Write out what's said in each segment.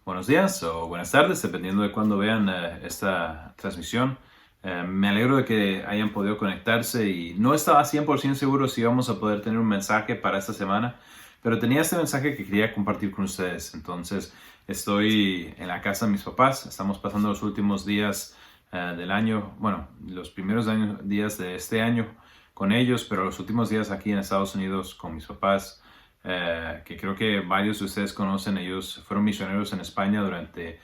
buenos días o buenas tardes, dependiendo de cuándo vean esta transmisión. Me alegro de que hayan podido conectarse y no estaba 100% seguro si íbamos a poder tener un mensaje para esta semana, pero tenía este mensaje que quería compartir con ustedes. Entonces, estoy en la casa de mis papás, estamos pasando los últimos días del año, bueno, los primeros días de este año con ellos, pero los últimos días aquí en Estados Unidos con mis papás. Que creo que varios de ustedes conocen. Ellos fueron misioneros en España durante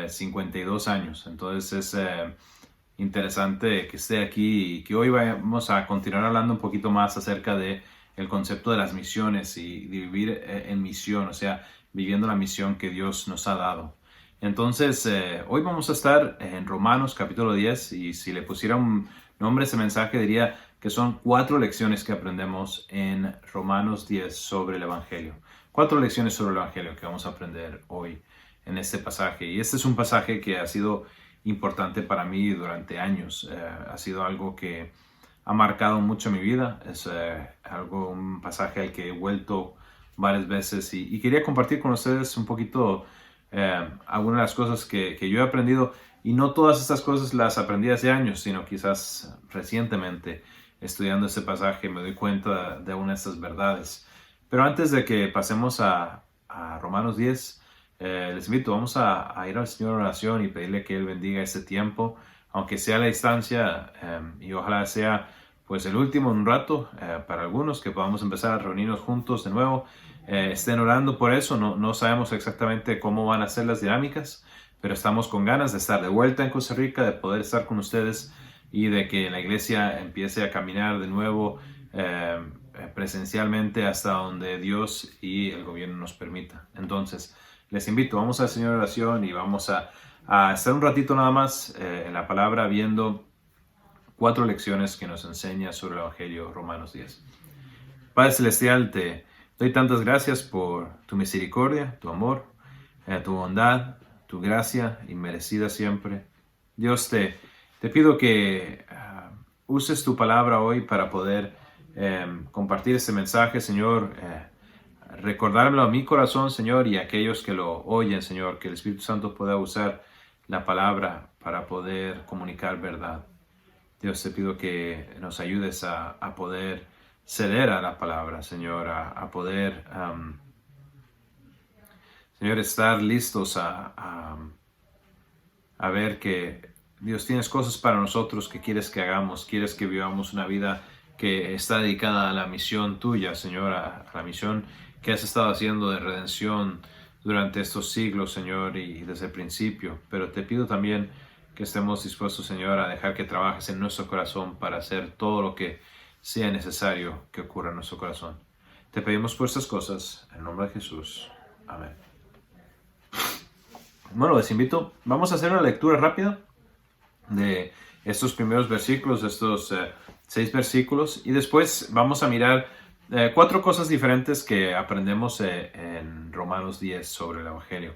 52 años. Entonces es interesante que esté aquí y que hoy vamos a continuar hablando un poquito más acerca de el concepto de las misiones y de vivir en misión, o sea, viviendo la misión que Dios nos ha dado. Entonces, hoy vamos a estar en Romanos capítulo 10 y si le pusiera un nombre a ese mensaje diría que son 4 lecciones que aprendemos en Romanos 10 sobre el Evangelio. 4 lecciones sobre el Evangelio que vamos a aprender hoy en este pasaje. Y este es un pasaje que ha sido importante para mí durante años. Ha sido algo que ha marcado mucho mi vida. Es un pasaje al que he vuelto varias veces y quería compartir con ustedes un poquito algunas de las cosas que yo he aprendido. Y no todas estas cosas las aprendí hace años, sino quizás recientemente. Estudiando este pasaje me doy cuenta de una de estas verdades. Pero antes de que pasemos a Romanos 10, les invito, vamos a ir al Señor en oración y pedirle que Él bendiga este tiempo, aunque sea a la distancia, y ojalá sea pues el último en un rato para algunos, que podamos empezar a reunirnos juntos de nuevo. Estén orando por eso. No sabemos exactamente cómo van a ser las dinámicas, pero estamos con ganas de estar de vuelta en Costa Rica, de poder estar con ustedes y de que la iglesia empiece a caminar de nuevo presencialmente hasta donde Dios y el gobierno nos permita. Entonces, les invito, vamos al Señor en oración y vamos a estar un ratito nada más en la palabra viendo 4 lecciones que nos enseña sobre el Evangelio, Romanos 10. Padre Celestial, te doy tantas gracias por tu misericordia, tu amor, tu bondad, tu gracia inmerecida siempre. Dios, te pido que uses tu palabra hoy para poder compartir este mensaje, Señor. Recordármelo a mi corazón, Señor, y a aquellos que lo oyen, Señor, que el Espíritu Santo pueda usar la palabra para poder comunicar verdad. Dios, te pido que nos ayudes a poder ceder a la palabra, Señor, a poder, Señor, estar listos a ver que Dios, tienes cosas para nosotros que quieres que hagamos, quieres que vivamos una vida que está dedicada a la misión tuya, Señor, a la misión que has estado haciendo de redención durante estos siglos, Señor, y desde el principio. Pero te pido también que estemos dispuestos, Señor, a dejar que trabajes en nuestro corazón para hacer todo lo que sea necesario que ocurra en nuestro corazón. Te pedimos por estas cosas, en el nombre de Jesús. Amén. Bueno, les invito, vamos a hacer una lectura rápida de estos primeros versículos, de estos 6 versículos, y después vamos a mirar 4 cosas diferentes que aprendemos en Romanos 10 sobre el Evangelio.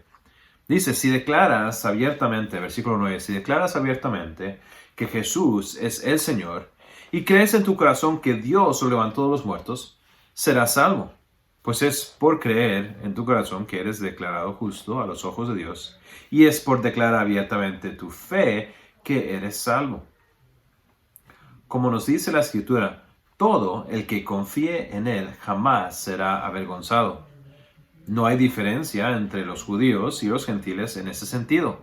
Dice, si declaras abiertamente, versículo 9, si declaras abiertamente que Jesús es el Señor y crees en tu corazón que Dios lo levantó de los muertos, serás salvo. Pues es por creer en tu corazón que eres declarado justo a los ojos de Dios, y es por declarar abiertamente tu fe que eres salvo. Como nos dice la Escritura, todo el que confíe en Él jamás será avergonzado. No hay diferencia entre los judíos y los gentiles en ese sentido.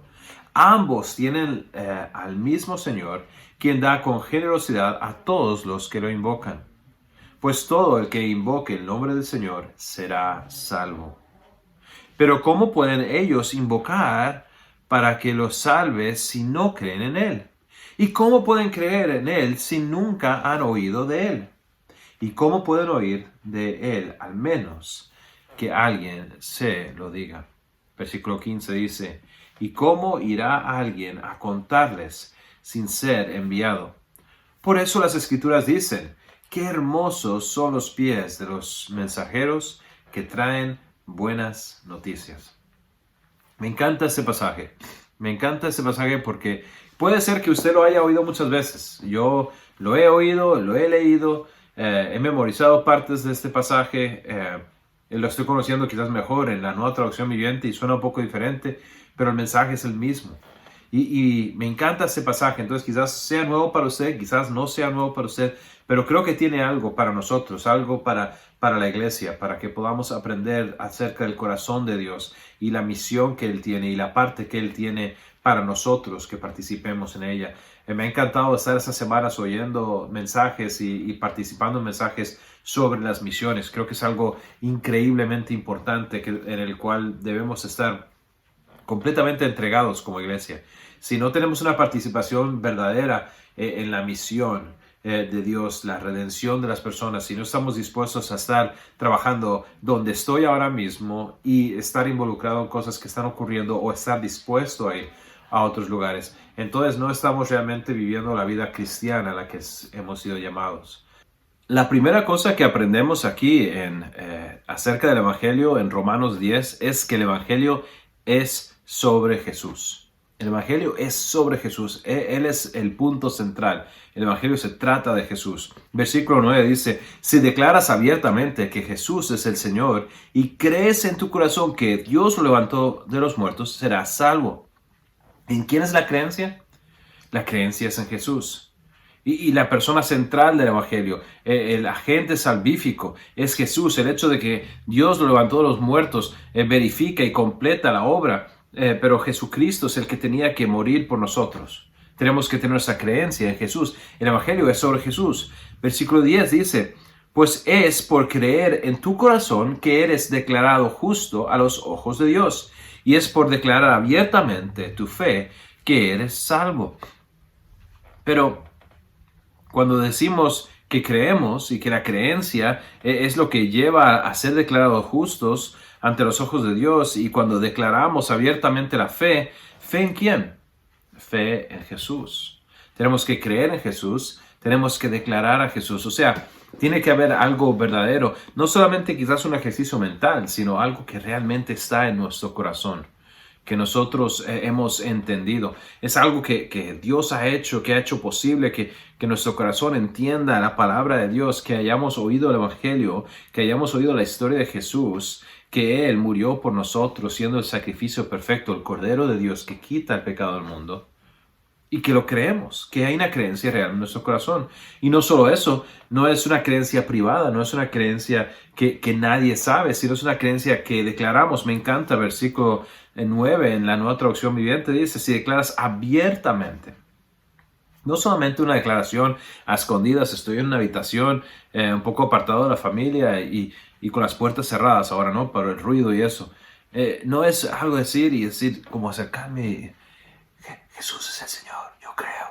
Ambos tienen al mismo Señor, quien da con generosidad a todos los que lo invocan. Pues todo el que invoque el nombre del Señor será salvo. Pero ¿cómo pueden ellos invocar para que los salve si no creen en Él? ¿Y cómo pueden creer en Él si nunca han oído de Él? ¿Y cómo pueden oír de Él al menos que alguien se lo diga? Versículo 15 dice, ¿y cómo irá alguien a contarles sin ser enviado? Por eso las Escrituras dicen, qué hermosos son los pies de los mensajeros que traen buenas noticias. Me encanta este pasaje. Me encanta este pasaje porque puede ser que usted lo haya oído muchas veces. Yo lo he oído, lo he leído, he memorizado partes de este pasaje, Lo estoy conociendo quizás mejor en la Nueva Traducción Viviente y suena un poco diferente, pero el mensaje es el mismo. Y me encanta ese pasaje, entonces quizás sea nuevo para usted, quizás no sea nuevo para usted, pero creo que tiene algo para nosotros, algo para la iglesia, para que podamos aprender acerca del corazón de Dios y la misión que Él tiene y la parte que Él tiene para nosotros que participemos en ella. Me ha encantado estar estas semanas oyendo mensajes y participando en mensajes sobre las misiones. Creo que es algo increíblemente importante en el cual debemos estar completamente entregados como iglesia. Si no tenemos una participación verdadera en la misión de Dios, la redención de las personas, si no estamos dispuestos a estar trabajando donde estoy ahora mismo y estar involucrado en cosas que están ocurriendo o estar dispuesto a ir a otros lugares, entonces no estamos realmente viviendo la vida cristiana a la que hemos sido llamados. La primera cosa que aprendemos aquí acerca del Evangelio en Romanos 10 es que el Evangelio es sobre Jesús. El Evangelio es sobre Jesús. Él es el punto central. El Evangelio se trata de Jesús. Versículo 9 dice, si declaras abiertamente que Jesús es el Señor y crees en tu corazón que Dios lo levantó de los muertos, serás salvo. ¿En quién es la creencia? La creencia es en Jesús. Y la persona central del Evangelio, el agente salvífico, es Jesús. El hecho de que Dios lo levantó de los muertos verifica y completa la obra, pero Jesucristo es el que tenía que morir por nosotros. Tenemos que tener esa creencia en Jesús. El Evangelio es sobre Jesús. Versículo 10 dice, pues es por creer en tu corazón que eres declarado justo a los ojos de Dios, y es por declarar abiertamente tu fe que eres salvo. Pero cuando decimos que creemos y que la creencia es lo que lleva a ser declarados justos ante los ojos de Dios, y cuando declaramos abiertamente la fe, ¿fe en quién? Fe en Jesús. Tenemos que creer en Jesús, tenemos que declarar a Jesús. O sea, tiene que haber algo verdadero, no solamente quizás un ejercicio mental, sino algo que realmente está en nuestro corazón, que nosotros hemos entendido. Es algo que Dios ha hecho, que ha hecho posible que nuestro corazón entienda la palabra de Dios, que hayamos oído el Evangelio, que hayamos oído la historia de Jesús, que Él murió por nosotros siendo el sacrificio perfecto, el Cordero de Dios que quita el pecado del mundo, y que lo creemos, que hay una creencia real en nuestro corazón. Y no solo eso, no es una creencia privada, no es una creencia que nadie sabe, sino es una creencia que declaramos. Me encanta versículo 9 en la Nueva Traducción Viviente, dice, si declaras abiertamente. No solamente una declaración a escondidas, estoy en una habitación un poco apartado de la familia y con las puertas cerradas ahora, ¿no? Para el ruido y eso. No es algo decir como acercarme, Jesús es el Señor, yo creo.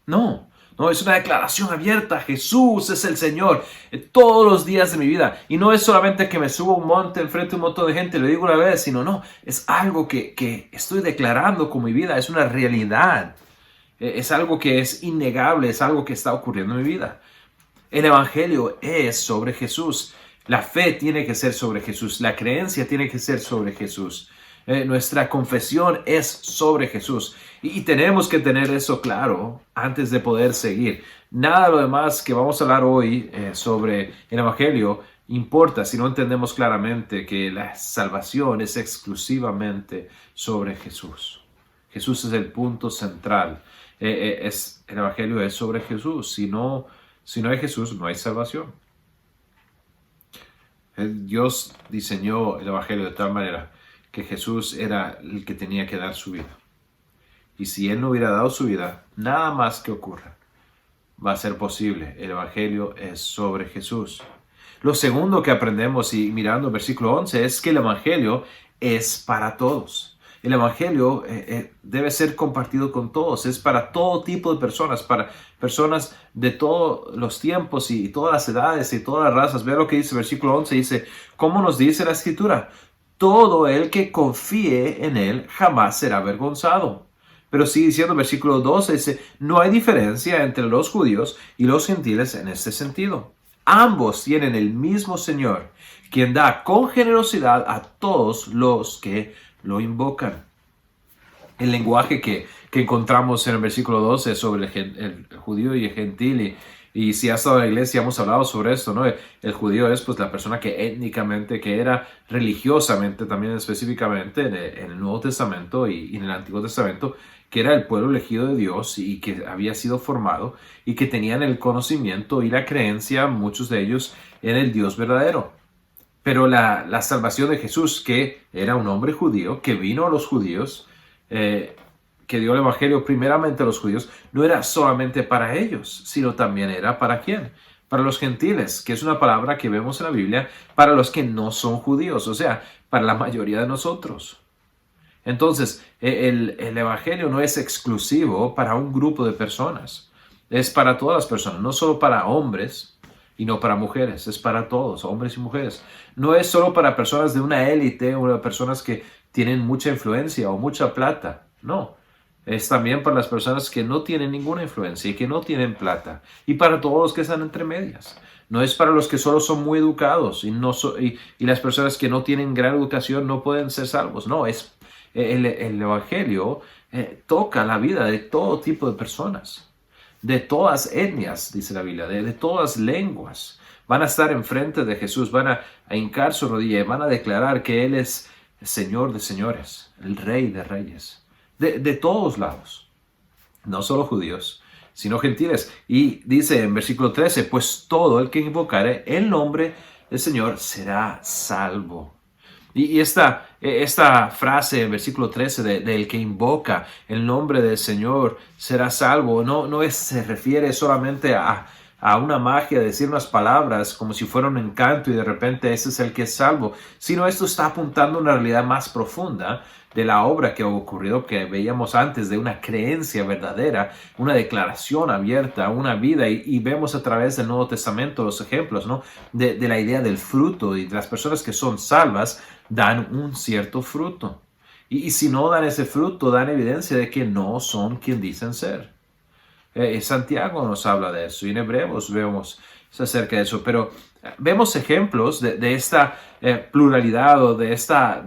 No, es una declaración abierta. Jesús es el Señor todos los días de mi vida. Y no es solamente que me subo a un monte enfrente de un montón de gente y lo digo una vez, sino es algo que estoy declarando con mi vida. Es una realidad. Es algo que es innegable, es algo que está ocurriendo en mi vida. El Evangelio es sobre Jesús. La fe tiene que ser sobre Jesús. La creencia tiene que ser sobre Jesús. Nuestra confesión es sobre Jesús. Y tenemos que tener eso claro antes de poder seguir. Nada de lo demás que vamos a hablar hoy sobre el Evangelio importa si no entendemos claramente que la salvación es exclusivamente sobre Jesús. Jesús es el punto central. El Evangelio es sobre Jesús. Si no hay Jesús, no hay salvación. Dios diseñó el Evangelio de tal manera que Jesús era el que tenía que dar su vida. Y si Él no hubiera dado su vida, nada más que ocurra va a ser posible. El Evangelio es sobre Jesús. Lo segundo que aprendemos, y mirando el versículo 11, es que el Evangelio es para todos. El Evangelio debe ser compartido con todos. Es para todo tipo de personas, para personas de todos los tiempos y todas las edades y todas las razas. Vea lo que dice el versículo 11. Dice, ¿cómo nos dice la Escritura? Todo el que confíe en Él jamás será avergonzado. Pero sigue diciendo el versículo 12, dice, no hay diferencia entre los judíos y los gentiles en este sentido. Ambos tienen el mismo Señor, quien da con generosidad a todos los que lo invocan. El lenguaje que encontramos en el versículo 12 sobre el judío y el gentil Y si has estado en la iglesia, hemos hablado sobre esto, ¿no? El judío es pues la persona que étnicamente, que era religiosamente, también específicamente en el Nuevo Testamento y en el Antiguo Testamento, que era el pueblo elegido de Dios y que había sido formado y que tenían el conocimiento y la creencia, muchos de ellos, en el Dios verdadero. Pero la salvación de Jesús, que era un hombre judío, que vino a los judíos, que dio el evangelio primeramente a los judíos, no era solamente para ellos, sino también era para ¿quién? Para los gentiles, que es una palabra que vemos en la Biblia, para los que no son judíos, o sea, para la mayoría de nosotros. Entonces, el evangelio no es exclusivo para un grupo de personas, es para todas las personas, no solo para hombres, y no para mujeres, es para todos, hombres y mujeres. No es solo para personas de una élite o personas que tienen mucha influencia o mucha plata, no. Es también para las personas que no tienen ninguna influencia y que no tienen plata. Y para todos los que están entre medias. No es para los que solo son muy educados y las personas que no tienen gran educación no pueden ser salvos. No, es el evangelio toca la vida de todo tipo de personas. De todas etnias, dice la Biblia, de todas lenguas. Van a estar enfrente de Jesús, van a hincar su rodilla y van a declarar que Él es el Señor de señores, el Rey de reyes. De todos lados, no solo judíos, sino gentiles. Y dice en versículo 13, pues todo el que invocare el nombre del Señor será salvo. Y esta frase en versículo 13 del que invoca el nombre del Señor será salvo, se refiere solamente a una magia, decir unas palabras como si fuera un encanto y de repente ese es el que es salvo, sino esto está apuntando a una realidad más profunda de la obra que ha ocurrido, que veíamos antes, de una creencia verdadera, una declaración abierta, una vida, y vemos a través del Nuevo Testamento los ejemplos, ¿no? de la idea del fruto, y de las personas que son salvas dan un cierto fruto. Y si no dan ese fruto, dan evidencia de que no son quien dicen ser. Santiago nos habla de eso, y en Hebreos vemos acerca de eso, pero vemos ejemplos de esta pluralidad o de esta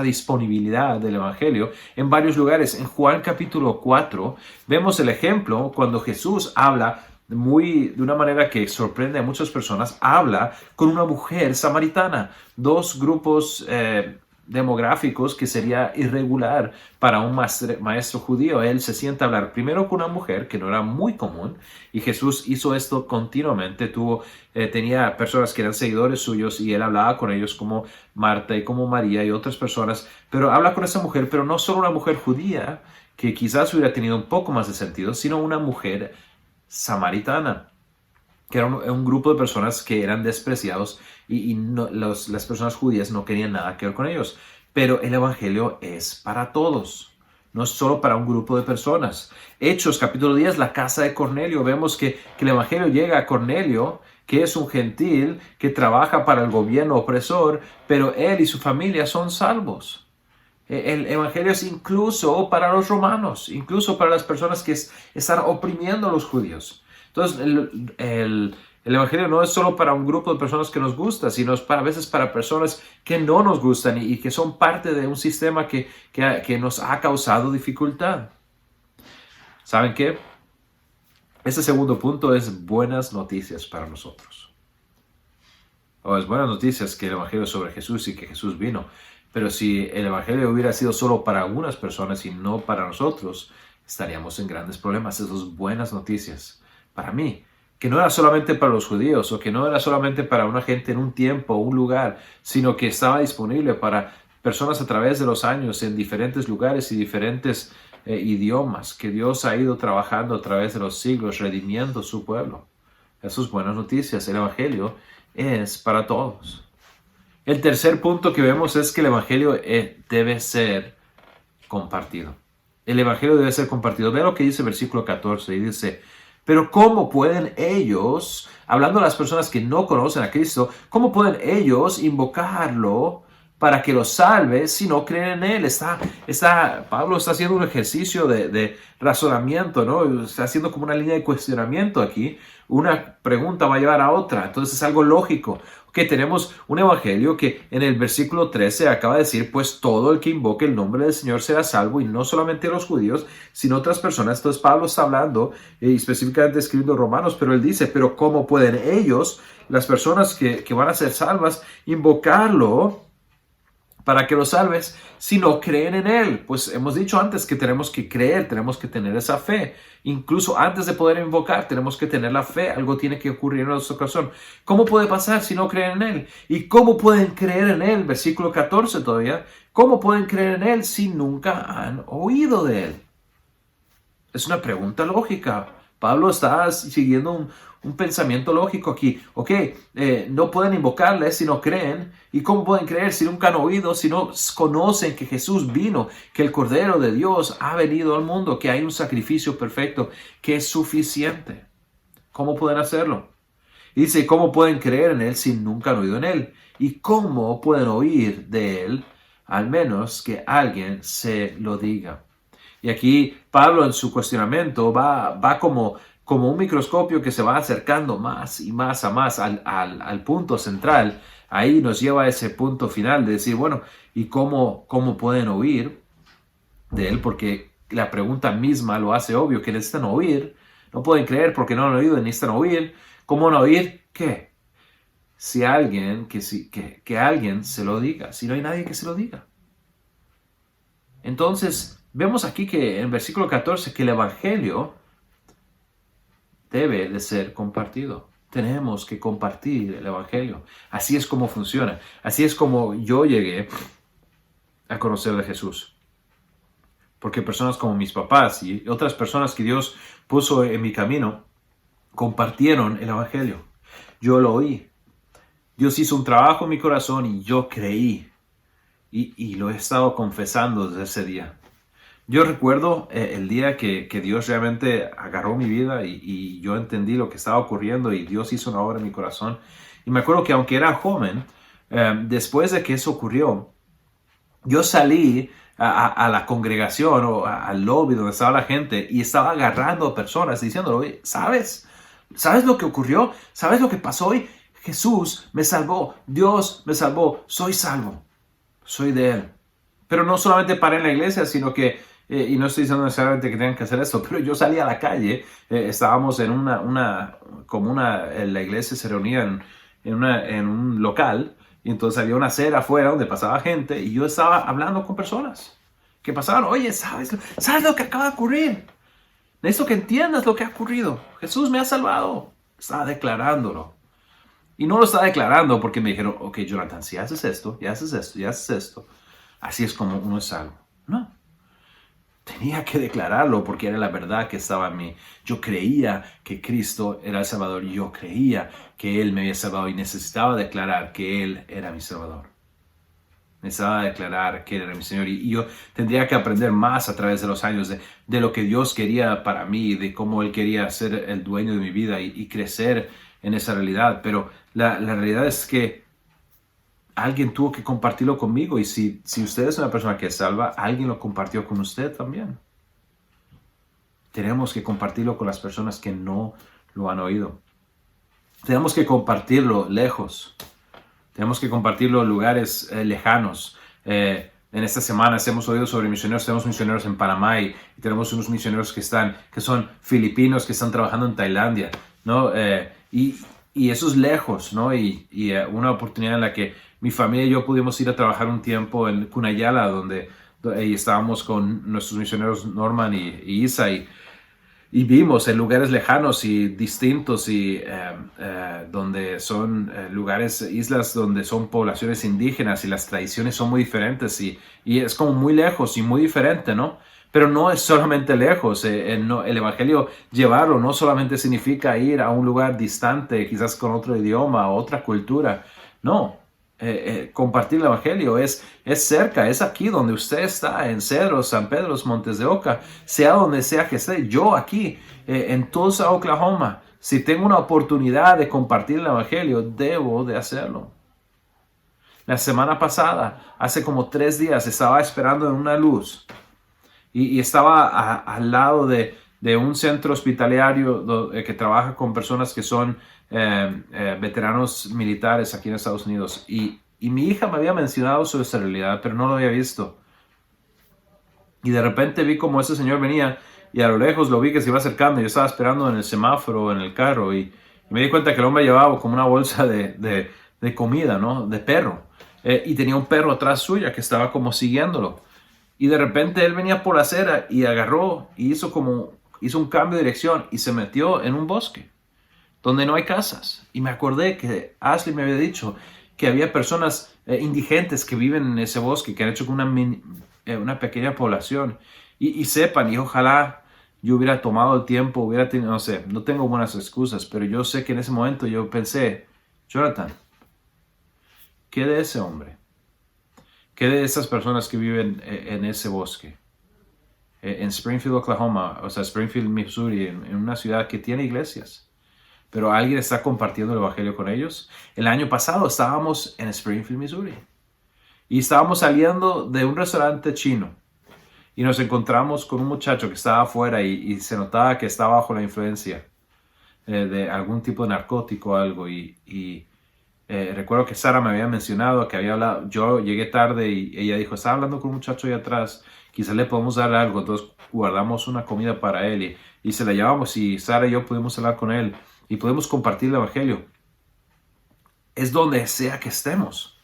disponibilidad del Evangelio en varios lugares. En Juan capítulo 4 vemos el ejemplo cuando Jesús habla de una manera que sorprende a muchas personas, habla con una mujer samaritana, dos grupos demográficos que sería irregular para un maestro judío. Él se sienta a hablar primero con una mujer, que no era muy común, y Jesús hizo esto continuamente. Tenía personas que eran seguidores suyos y él hablaba con ellos, como Marta y como María y otras personas, pero habla con esa mujer, pero no solo una mujer judía, que quizás hubiera tenido un poco más de sentido, sino una mujer samaritana, que era un grupo de personas que eran despreciados y las personas judías no querían nada que ver con ellos. Pero el evangelio es para todos, no es solo para un grupo de personas. Hechos capítulo 10, la casa de Cornelio, vemos que el evangelio llega a Cornelio, que es un gentil que trabaja para el gobierno opresor, pero él y su familia son salvos. El evangelio es incluso para los romanos, incluso para las personas que están oprimiendo a los judíos. Entonces, el evangelio no es solo para un grupo de personas que nos gusta, sino es a veces para personas que no nos gustan y que son parte de un sistema que nos ha causado dificultad. ¿Saben qué? Este segundo punto es buenas noticias para nosotros. Es buenas noticias que el evangelio es sobre Jesús y que Jesús vino. Pero si el evangelio hubiera sido solo para algunas personas y no para nosotros, estaríamos en grandes problemas. Esas son buenas noticias para mí, que no era solamente para los judíos o que no era solamente para una gente en un tiempo o un lugar, sino que estaba disponible para personas a través de los años en diferentes lugares y diferentes idiomas, que Dios ha ido trabajando a través de los siglos, redimiendo su pueblo. Esas son buenas noticias. El evangelio es para todos. El tercer punto que vemos es que el evangelio debe ser compartido. El evangelio debe ser compartido. Ve lo que dice el versículo 14 y dice: pero ¿cómo pueden ellos, hablando de las personas que no conocen a Cristo, cómo pueden ellos invocarlo para que los salve si no creen en Él? Pablo está haciendo un ejercicio de razonamiento, ¿no? Está haciendo como una línea de cuestionamiento aquí. Una pregunta va a llevar a otra, entonces es algo lógico. Que tenemos un evangelio que en el versículo 13 acaba de decir, pues todo el que invoque el nombre del Señor será salvo, y no solamente los judíos, sino otras personas. Entonces Pablo está hablando, específicamente escribiendo Romanos, pero él dice, pero ¿cómo pueden ellos, las personas que van a ser salvas, invocarlo para que lo salves si no creen en Él? Pues hemos dicho antes que tenemos que creer, tenemos que tener esa fe. Incluso antes de poder invocar, tenemos que tener la fe. Algo tiene que ocurrir en nuestro corazón. ¿Cómo puede pasar si no creen en Él? ¿Y cómo pueden creer en Él? Versículo 14 todavía. ¿Cómo pueden creer en Él si nunca han oído de Él? Es una pregunta lógica. Pablo está siguiendo un pensamiento lógico aquí. Ok, no pueden invocarle si no creen. ¿Y cómo pueden creer si nunca han oído, si no conocen que Jesús vino, que el Cordero de Dios ha venido al mundo, que hay un sacrificio perfecto, que es suficiente? ¿Cómo pueden hacerlo? Y dice, ¿cómo pueden creer en Él si nunca han oído en Él? ¿Y cómo pueden oír de Él, al menos que alguien se lo diga? Y aquí Pablo en su cuestionamiento va como un microscopio que se va acercando más y más a más al punto central. Ahí nos lleva a ese punto final de decir, bueno, ¿y cómo pueden oír de Él? Porque la pregunta misma lo hace obvio, que necesitan oír. No pueden creer porque no han oído, necesitan oír. ¿Cómo van a oír? ¿Qué? Si alguien, que alguien se lo diga, si no hay nadie que se lo diga. Entonces, vemos aquí que en versículo 14 que el evangelio debe de ser compartido. Tenemos que compartir el evangelio. Así es como funciona. Así es como yo llegué a conocer de Jesús. Porque personas como mis papás y otras personas que Dios puso en mi camino compartieron el evangelio. Yo lo oí. Dios hizo un trabajo en mi corazón y yo creí. Y lo he estado confesando desde ese día. Yo recuerdo el día que Dios realmente agarró mi vida y yo entendí lo que estaba ocurriendo y Dios hizo una obra en mi corazón. Y me acuerdo que aunque era joven, después de que eso ocurrió, yo salí a la congregación o al lobby donde estaba la gente y estaba agarrando a personas diciéndole, ¿sabes? ¿Sabes lo que ocurrió? ¿Sabes lo que pasó hoy? Jesús me salvó, Dios me salvó, soy salvo, soy de Él. Pero no solamente para en la iglesia, sino que, y no estoy diciendo necesariamente que tengan que hacer esto, pero yo salí a la calle, estábamos en la iglesia se reunía en un local, y entonces había una acera afuera donde pasaba gente, y yo estaba hablando con personas que pasaban, oye, ¿sabes lo que acaba de ocurrir? Necesito que entiendas lo que ha ocurrido. Jesús me ha salvado. Estaba declarándolo. Y no lo estaba declarando porque me dijeron, ok, Jonathan, si haces esto, y haces esto, y haces esto, así es como uno es salvo. No. Tenía que declararlo porque era la verdad que estaba en mí. Yo creía que Cristo era el Salvador y yo creía que Él me había salvado y necesitaba declarar que Él era mi Salvador. Necesitaba declarar que Él era mi Señor y yo tendría que aprender más a través de los años de lo que Dios quería para mí, de cómo Él quería ser el dueño de mi vida y crecer en esa realidad. Pero la realidad es que alguien tuvo que compartirlo conmigo y si usted es una persona que es salva, alguien lo compartió con usted también. Tenemos que compartirlo con las personas que no lo han oído. Tenemos que compartirlo lejos. Tenemos que compartirlo en lugares lejanos. En estas semanas hemos oído sobre misioneros. Tenemos misioneros en Panamá y tenemos unos misioneros que son filipinos, que están trabajando en Tailandia, ¿no? Y eso es lejos, ¿no? Y una oportunidad en la que mi familia y yo pudimos ir a trabajar un tiempo en Cunayala, donde estábamos con nuestros misioneros Norman y Isa, y vimos en lugares lejanos y distintos y donde son lugares, islas donde son poblaciones indígenas y las tradiciones son muy diferentes y es como muy lejos y muy diferente, ¿no? Pero no es solamente lejos, el evangelio llevarlo no solamente significa ir a un lugar distante, quizás con otro idioma o otra cultura, no. Compartir el evangelio es cerca, es aquí donde usted está, en Cedros, San Pedro, Montes de Oca, sea donde sea que esté. Yo aquí, en Tulsa, Oklahoma, si tengo una oportunidad de compartir el evangelio, debo de hacerlo. La semana pasada, hace como 3 días, estaba esperando en una luz y estaba al lado de de un centro hospitalario que trabaja con personas que son veteranos militares aquí en Estados Unidos. Y mi hija me había mencionado sobre esta realidad, pero no lo había visto. Y de repente vi como ese señor venía y a lo lejos lo vi que se iba acercando. Yo estaba esperando en el semáforo, en el carro, y me di cuenta que el hombre llevaba como una bolsa de comida, ¿no? De perro. Y tenía un perro atrás suya que estaba como siguiéndolo. Y de repente él venía por la acera y agarró y hizo un cambio de dirección y se metió en un bosque donde no hay casas. Y me acordé que Ashley me había dicho que había personas indigentes que viven en ese bosque, que han hecho una pequeña población. Y sepan, y ojalá yo hubiera tomado el tiempo, hubiera tenido, no sé, no tengo buenas excusas, pero yo sé que en ese momento yo pensé, Jonathan, ¿qué de ese hombre? ¿Qué de esas personas que viven en ese bosque? En Springfield, Oklahoma, o sea, Springfield, Missouri, en una ciudad que tiene iglesias. Pero alguien está compartiendo el evangelio con ellos. El año pasado estábamos en Springfield, Missouri. Y estábamos saliendo de un restaurante chino. Y nos encontramos con un muchacho que estaba afuera y se notaba que estaba bajo la influencia de algún tipo de narcótico o algo. Recuerdo que Sara me había mencionado que había hablado. Yo llegué tarde y ella dijo, estaba hablando con un muchacho ahí atrás. Quizás le podemos dar algo. Entonces guardamos una comida para él y se la llevamos. Y Sara y yo pudimos hablar con él. Y podemos compartir el evangelio. Es donde sea que estemos.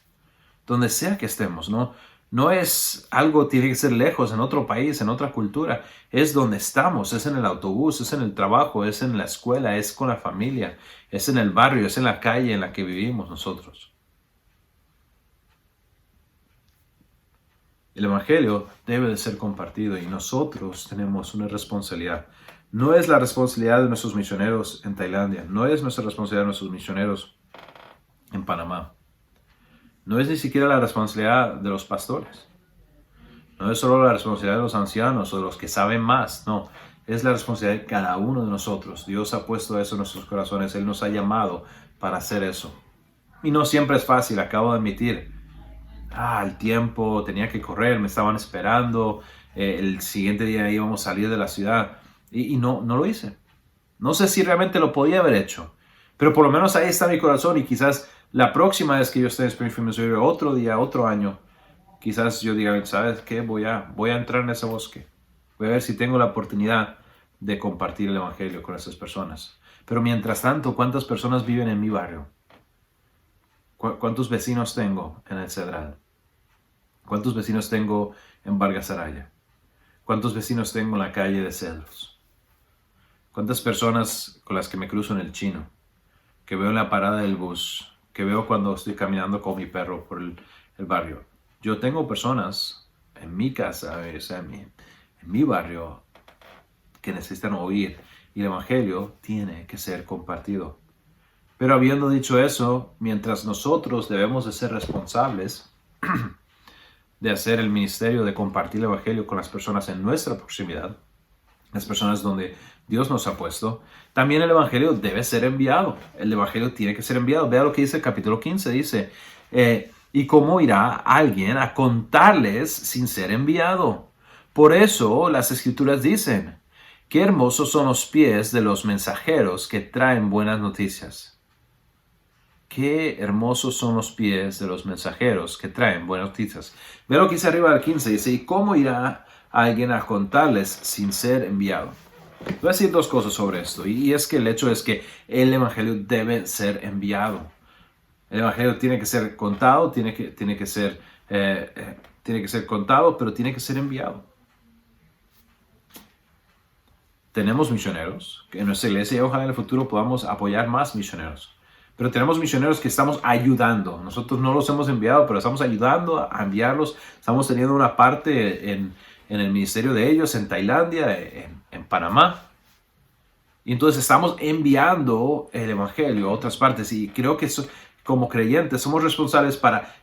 Donde sea que estemos, ¿no? No es algo, tiene que ser lejos, en otro país, en otra cultura. Es donde estamos, es en el autobús, es en el trabajo, es en la escuela, es con la familia, es en el barrio, es en la calle en la que vivimos nosotros. El evangelio debe de ser compartido y nosotros tenemos una responsabilidad. No es la responsabilidad de nuestros misioneros en Tailandia, no es nuestra responsabilidad de nuestros misioneros en Panamá. No es ni siquiera la responsabilidad de los pastores. No es solo la responsabilidad de los ancianos o de los que saben más. No, es la responsabilidad de cada uno de nosotros. Dios ha puesto eso en nuestros corazones. Él nos ha llamado para hacer eso. Y no siempre es fácil, acabo de admitir. El tiempo, tenía que correr, me estaban esperando. El siguiente día íbamos a salir de la ciudad. Y no lo hice. No sé si realmente lo podía haber hecho. Pero por lo menos ahí está mi corazón y quizás la próxima vez que yo esté en Springfield, Missouri, otro día, otro año, quizás yo diga, ¿sabes qué? Voy a entrar en ese bosque. Voy a ver si tengo la oportunidad de compartir el evangelio con esas personas. Pero mientras tanto, ¿cuántas personas viven en mi barrio? ¿Cuántos vecinos tengo en el Cedral? ¿Cuántos vecinos tengo en Vargas Araya? ¿Cuántos vecinos tengo en la calle de Cedros? ¿Cuántas personas con las que me cruzo en el Chino? Que veo en la parada del bus, que veo cuando estoy caminando con mi perro por el barrio. Yo tengo personas en mi casa, o sea, en mi barrio, que necesitan oír. Y el evangelio tiene que ser compartido. Pero habiendo dicho eso, mientras nosotros debemos de ser responsables de hacer el ministerio de compartir el evangelio con las personas en nuestra proximidad, las personas donde Dios nos ha puesto, también el evangelio debe ser enviado. El evangelio tiene que ser enviado. Vea lo que dice el capítulo 15, dice, ¿y cómo irá alguien a contarles sin ser enviado? Por eso las escrituras dicen, qué hermosos son los pies de los mensajeros que traen buenas noticias. Qué hermosos son los pies de los mensajeros que traen buenas noticias. Vea lo que dice arriba del 15, dice, ¿y cómo irá alguien a contarles sin ser enviado? Voy a decir dos cosas sobre esto, y es que el hecho es que el evangelio debe ser enviado. El evangelio tiene que ser contado, tiene que ser contado, pero tiene que ser enviado. Tenemos misioneros en nuestra iglesia y ojalá en el futuro podamos apoyar más misioneros. Pero tenemos misioneros que estamos ayudando. Nosotros no los hemos enviado, pero estamos ayudando a enviarlos. Estamos teniendo una parte en el ministerio de ellos, en Tailandia, en Panamá. Y entonces estamos enviando el evangelio a otras partes. Y creo que como creyentes somos responsables para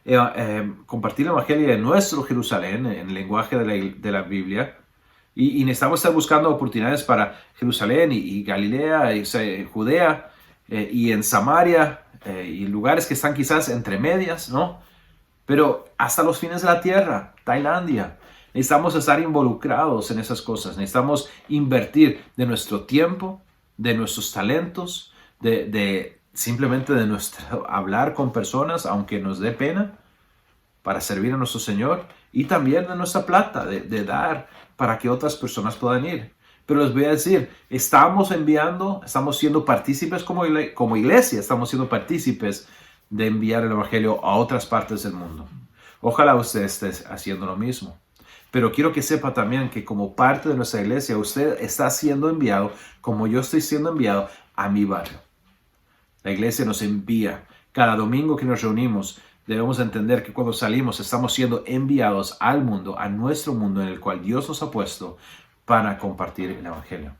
compartir el evangelio en nuestro Jerusalén, en el lenguaje de la Biblia. Y necesitamos estar buscando oportunidades para Jerusalén y Galilea, y Judea, y en Samaria, y lugares que están quizás entre medias, ¿no? Pero hasta los fines de la tierra, Tailandia. Necesitamos estar involucrados en esas cosas. Necesitamos invertir de nuestro tiempo, de nuestros talentos, simplemente de nuestro hablar con personas, aunque nos dé pena, para servir a nuestro Señor, y también de nuestra plata, de dar para que otras personas puedan ir. Pero les voy a decir, estamos siendo partícipes como iglesia, estamos siendo partícipes de enviar el Evangelio a otras partes del mundo. Ojalá usted esté haciendo lo mismo. Pero quiero que sepa también que como parte de nuestra iglesia, usted está siendo enviado, como yo estoy siendo enviado, a mi barrio. La iglesia nos envía. Cada domingo que nos reunimos, debemos entender que cuando salimos estamos siendo enviados al mundo, a nuestro mundo en el cual Dios nos ha puesto para compartir el Evangelio.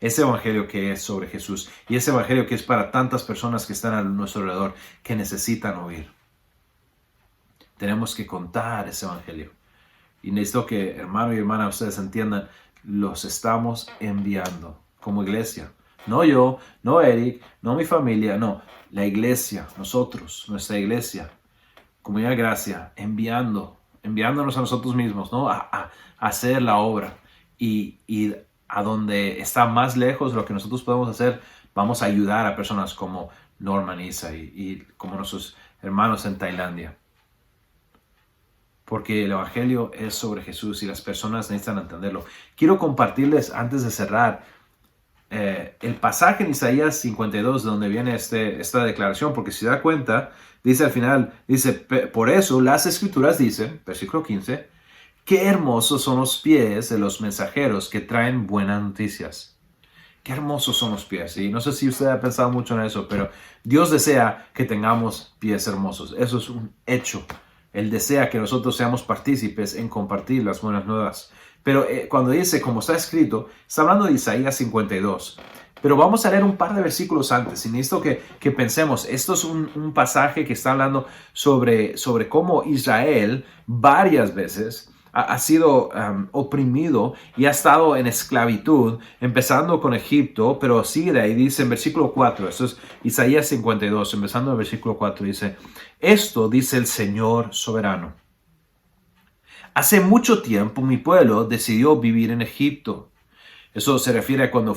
Ese Evangelio que es sobre Jesús y ese Evangelio que es para tantas personas que están a nuestro alrededor que necesitan oír. Tenemos que contar ese Evangelio. Y necesito que, hermano y hermana, ustedes entiendan, los estamos enviando como iglesia. No yo, no Eric, no mi familia, no. La iglesia, nosotros, nuestra iglesia, Comunidad de Gracia, enviándonos a nosotros mismos, ¿no? A hacer la obra. Y a donde está más lejos de lo que nosotros podemos hacer, vamos a ayudar a personas como Norman Isa y como nuestros hermanos en Tailandia. Porque el Evangelio es sobre Jesús y las personas necesitan entenderlo. Quiero compartirles, antes de cerrar, el pasaje en Isaías 52, de donde viene esta declaración, porque si se da cuenta, dice al final, dice, por eso las Escrituras dicen, versículo 15, qué hermosos son los pies de los mensajeros que traen buenas noticias. Qué hermosos son los pies. Y no sé si usted ha pensado mucho en eso, pero Dios desea que tengamos pies hermosos. Eso es un hecho. Él desea que nosotros seamos partícipes en compartir las buenas nuevas. Pero cuando dice, como está escrito, está hablando de Isaías 52. Pero vamos a leer un par de versículos antes. Y necesito que pensemos, esto es un pasaje que está hablando sobre cómo Israel varias veces ha sido oprimido y ha estado en esclavitud, empezando con Egipto, pero sigue de ahí, dice en versículo 4, esto es Isaías 52, empezando en el versículo 4, dice, esto dice el Señor soberano. Hace mucho tiempo mi pueblo decidió vivir en Egipto. Eso se refiere a cuando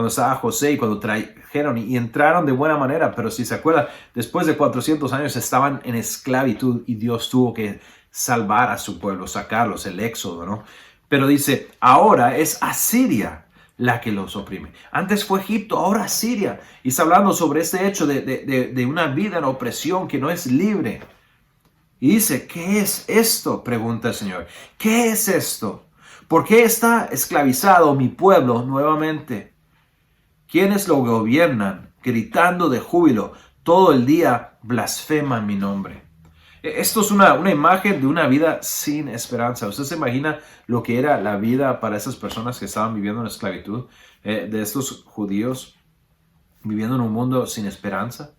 estaba José y cuando trajeron y entraron de buena manera, pero si se acuerdan, después de 400 años estaban en esclavitud y Dios tuvo que salvar a su pueblo, sacarlos, el éxodo, ¿no? Pero dice, ahora es Asiria la que los oprime. Antes fue Egipto, ahora Asiria. Y está hablando sobre este hecho de una vida en opresión que no es libre. Y dice, ¿qué es esto? Pregunta el Señor. ¿Qué es esto? ¿Por qué está esclavizado mi pueblo nuevamente? ¿Quiénes lo gobiernan? Gritando de júbilo, todo el día blasfeman mi nombre. Esto es una imagen de una vida sin esperanza. ¿Usted se imagina lo que era la vida para esas personas que estaban viviendo en esclavitud? De estos judíos viviendo en un mundo sin esperanza.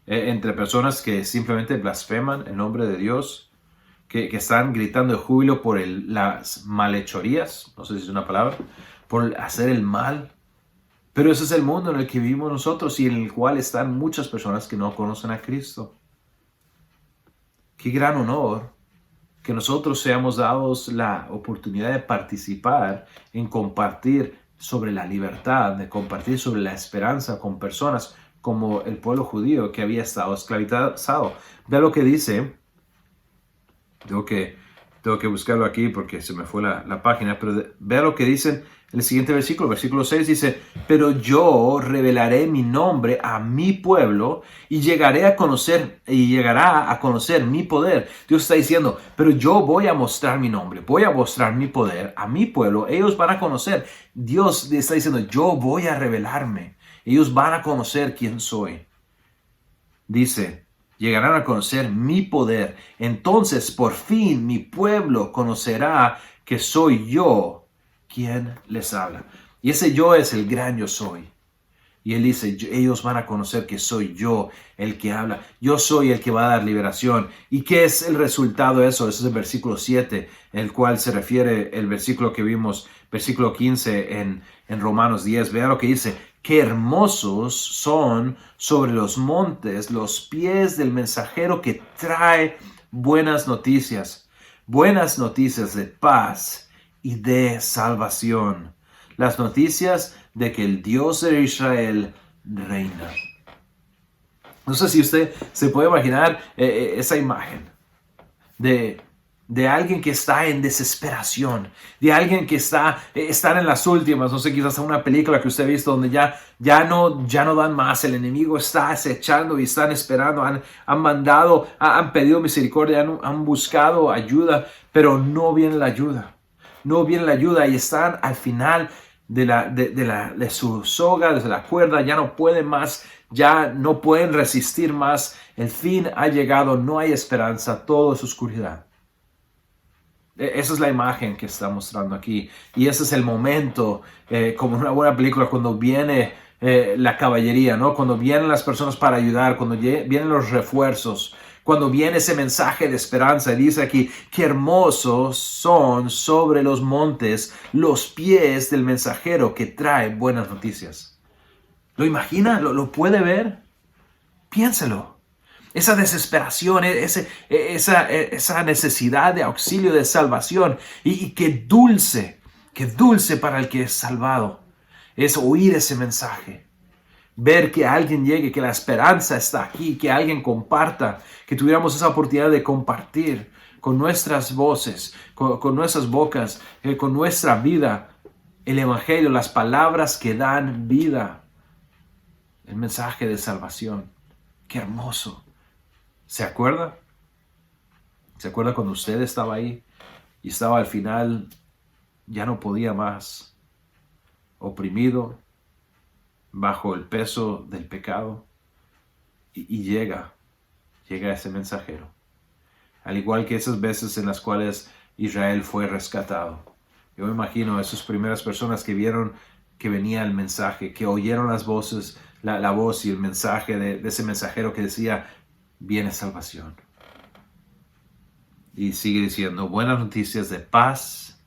Entre personas que simplemente blasfeman el nombre de Dios. Que están gritando de júbilo por las malhechorías. No sé si es una palabra. Por hacer el mal. Pero ese es el mundo en el que vivimos nosotros y en el cual están muchas personas que no conocen a Cristo. Qué gran honor que nosotros seamos dados la oportunidad de participar en compartir sobre la libertad, de compartir sobre la esperanza con personas como el pueblo judío que había estado esclavizado. Vea lo que dice, tengo que buscarlo aquí porque se me fue la página, pero vea lo que dice el siguiente versículo, versículo 6 dice, pero yo revelaré mi nombre a mi pueblo y llegará a conocer mi poder. Dios está diciendo, pero yo voy a mostrar mi nombre, voy a mostrar mi poder a mi pueblo. Ellos van a conocer. Dios está diciendo, yo voy a revelarme. Ellos van a conocer quién soy. Dice, llegarán a conocer mi poder. Entonces, por fin, mi pueblo conocerá que soy yo quien les habla. Y ese yo es el gran yo soy. Y él dice, ellos van a conocer que soy yo el que habla. Yo soy el que va a dar liberación. ¿Y qué es el resultado de eso? Ese es el versículo 7, el cual se refiere el versículo que vimos, versículo 15 en Romanos 10. Vea lo que dice. Qué hermosos son sobre los montes los pies del mensajero que trae buenas noticias. buenas noticias de paz y de salvación. Las noticias de que el Dios de Israel reina. No sé si usted se puede imaginar esa imagen de alguien que está en desesperación, de alguien que están en las últimas, no sé, quizás una película que usted ha visto donde ya no dan más, el enemigo está acechando y están esperando, han pedido misericordia, han buscado ayuda, pero no viene la ayuda, y están al final de su soga, de la cuerda, ya no pueden más, ya no pueden resistir más, el fin ha llegado, no hay esperanza, todo es oscuridad. Esa es la imagen que está mostrando aquí. Y ese es el momento, como en una buena película, cuando viene la caballería, ¿no? Cuando vienen las personas para ayudar, cuando vienen los refuerzos, cuando viene ese mensaje de esperanza. Y dice aquí, qué hermosos son sobre los montes los pies del mensajero que trae buenas noticias. ¿Lo imagina? ¿Lo puede ver? Piénselo. Esa desesperación, esa necesidad de auxilio, de salvación. Y qué dulce para el que es salvado es oír ese mensaje. Ver que alguien llegue, que la esperanza está aquí, que alguien comparta, que tuviéramos esa oportunidad de compartir con nuestras voces, con nuestras bocas, con nuestra vida, el Evangelio, las palabras que dan vida, el mensaje de salvación. ¡Qué hermoso! ¿Se acuerda? ¿Se acuerda cuando usted estaba ahí y estaba al final, ya no podía más, oprimido, bajo el peso del pecado? Y llega ese mensajero. Al igual que esas veces en las cuales Israel fue rescatado. Yo me imagino a esas primeras personas que vieron que venía el mensaje, que oyeron las voces, la voz y el mensaje de ese mensajero que decía, viene salvación. Y sigue diciendo, buenas noticias de paz,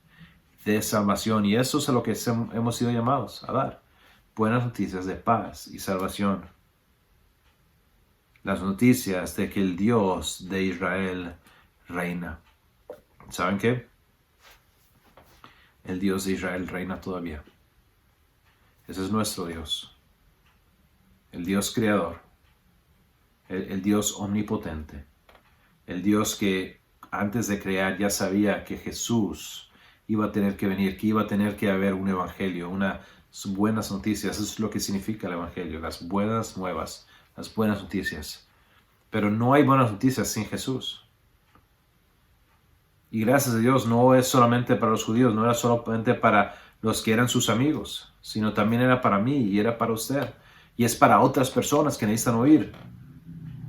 de salvación. Y eso es a lo que hemos sido llamados a dar. Buenas noticias de paz y salvación. Las noticias de que el Dios de Israel reina. ¿Saben qué? El Dios de Israel reina todavía. Ese es nuestro Dios. El Dios creador. El Dios omnipotente. El Dios que antes de crear ya sabía que Jesús iba a tener que venir, que iba a tener que haber un evangelio, unas buenas noticias. Eso es lo que significa el evangelio, las buenas nuevas, las buenas noticias. Pero no hay buenas noticias sin Jesús. Y gracias a Dios no es solamente para los judíos, no era solamente para los que eran sus amigos, sino también era para mí y era para usted. Y es para otras personas que necesitan oír.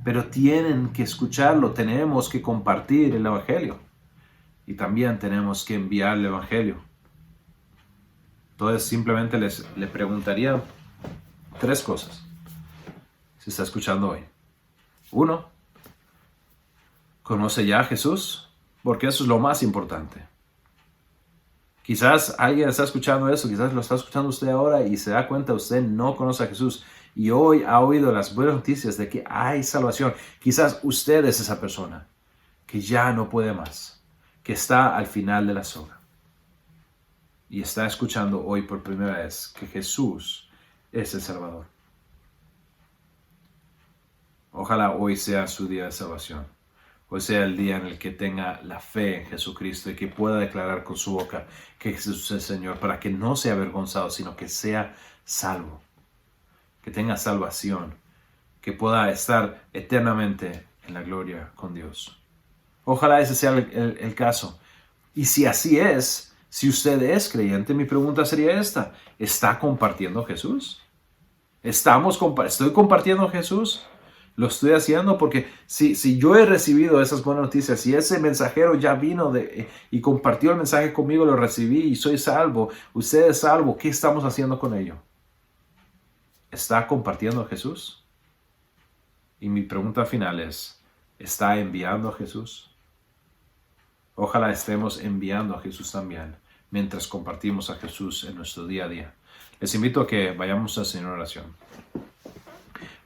Pero tienen que escucharlo, tenemos que compartir el evangelio. Y también tenemos que enviar el evangelio. Entonces simplemente le preguntaría 3 cosas. Si está escuchando hoy. 1, ¿conoce ya a Jesús? Porque eso es lo más importante. Quizás alguien está escuchando eso, quizás lo está escuchando usted ahora y se da cuenta usted no conoce a Jesús. Y hoy ha oído las buenas noticias de que hay salvación. Quizás usted es esa persona que ya no puede más, que está al final de la soga. Y está escuchando hoy por primera vez que Jesús es el Salvador. Ojalá hoy sea su día de salvación. Hoy sea el día en el que tenga la fe en Jesucristo y que pueda declarar con su boca que Jesús es el Señor, para que no sea avergonzado, sino que sea salvo. Que tenga salvación, que pueda estar eternamente en la gloria con Dios. Ojalá ese sea el caso. Y si así es, si usted es creyente, mi pregunta sería esta: ¿está compartiendo Jesús? ¿Estoy compartiendo Jesús? Lo estoy haciendo porque si yo he recibido esas buenas noticias, si ese mensajero ya vino y compartió el mensaje conmigo, lo recibí y soy salvo, usted es salvo, ¿qué estamos haciendo con ello? ¿Está compartiendo a Jesús? Y mi pregunta final es, ¿está enviando a Jesús? Ojalá estemos enviando a Jesús también, mientras compartimos a Jesús en nuestro día a día. Les invito a que vayamos a hacer una oración.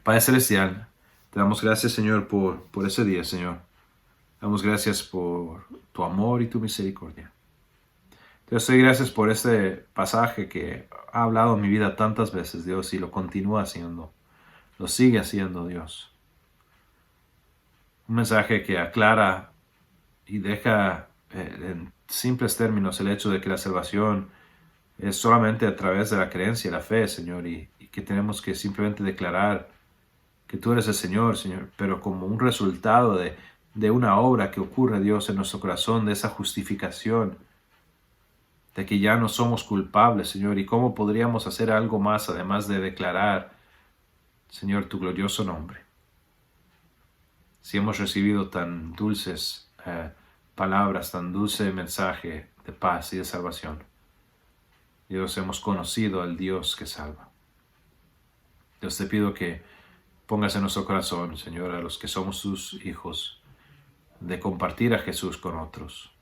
Padre Celestial, te damos gracias, Señor, por ese día, Señor. Damos gracias por tu amor y tu misericordia. Dios, te doy gracias por este pasaje que ha hablado en mi vida tantas veces, Dios, y lo continúa haciendo. Lo sigue haciendo, Dios. Un mensaje que aclara y deja en simples términos el hecho de que la salvación es solamente a través de la creencia y la fe, Señor, y que tenemos que simplemente declarar que tú eres el Señor, Señor, pero como un resultado de una obra que ocurre, Dios, en nuestro corazón, de esa justificación, de que ya no somos culpables, Señor, y cómo podríamos hacer algo más además de declarar, Señor, tu glorioso nombre. Si hemos recibido tan dulces palabras, tan dulce mensaje de paz y de salvación, Dios, hemos conocido al Dios que salva. Dios, te pido que pongas en nuestro corazón, Señor, a los que somos tus hijos, de compartir a Jesús con otros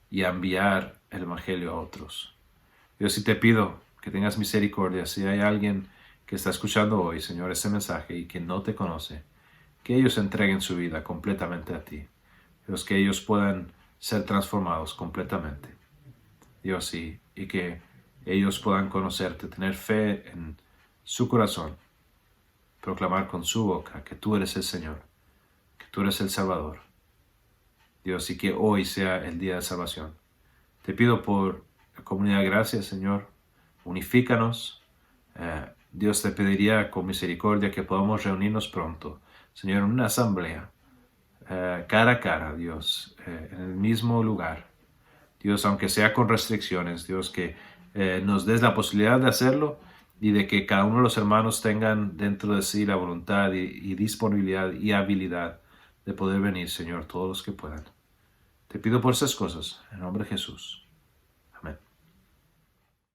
y a enviar el Evangelio a otros. Dios, sí te pido que tengas misericordia si hay alguien que está escuchando hoy, Señor, este mensaje y que no te conoce, que ellos entreguen su vida completamente a ti. Dios, que ellos puedan ser transformados completamente. Dios, y que ellos puedan conocerte, tener fe en su corazón, proclamar con su boca que tú eres el Señor, que tú eres el Salvador. Dios, y que hoy sea el día de salvación. Te pido por la comunidad de gracia, Señor, unifícanos. Dios, te pediría con misericordia que podamos reunirnos pronto, Señor, en una asamblea, cara a cara, Dios, en el mismo lugar. Dios, aunque sea con restricciones, Dios, que nos des la posibilidad de hacerlo y de que cada uno de los hermanos tengan dentro de sí la voluntad y disponibilidad y habilidad de poder venir, Señor, todos los que puedan. Te pido por esas cosas, en nombre de Jesús.